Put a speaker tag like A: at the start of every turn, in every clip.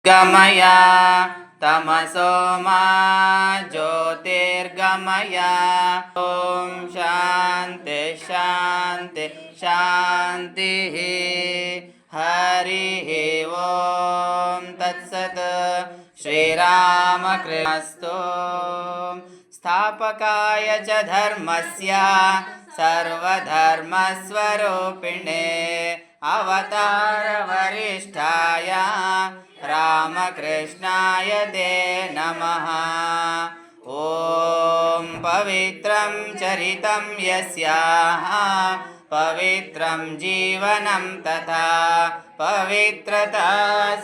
A: गमय तमसो मा ज्योतिर्गमय। ॐ शान्ति शान्ति शान्तिः। हरिः ॐ तत्सत्। श्रीरामकृष्णस्तु। स्थापकाय च धर्मस्य सर्वधर्मस्वरूपिणे अवतारवरिष्ठाय रामकृष्णाय ते नमः। ॐ पवित्रं चरितं यस्याः पवित्रं जीवनं तथा पवित्रता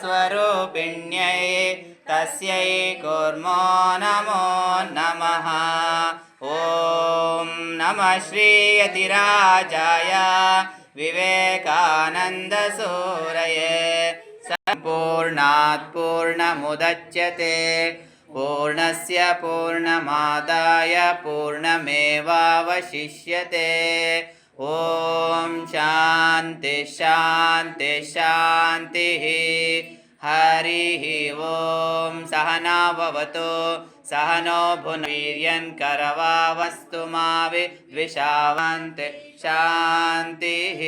A: स्वरूपिण्यै तस्यै कुर्मो नमो नमः। ॐ नमः श्रीयतिराजाय विवेकानन्दसूरये। पूर्णात् पूर्णमुदच्यते पूर्णस्य पूर्णमादाय पूर्णमेवावशिष्यते। ॐ शान्ति शान्ति शान्तिः। हरिः ॐ सहना भवतु सहनो भुनक्तु करवावस्तु मा विद्विषावन्तु शान्तिः।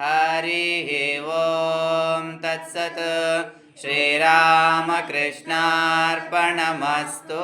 A: हरिः ॐ तत्सत्। श्रीरामकृष्णार्पणमस्तु।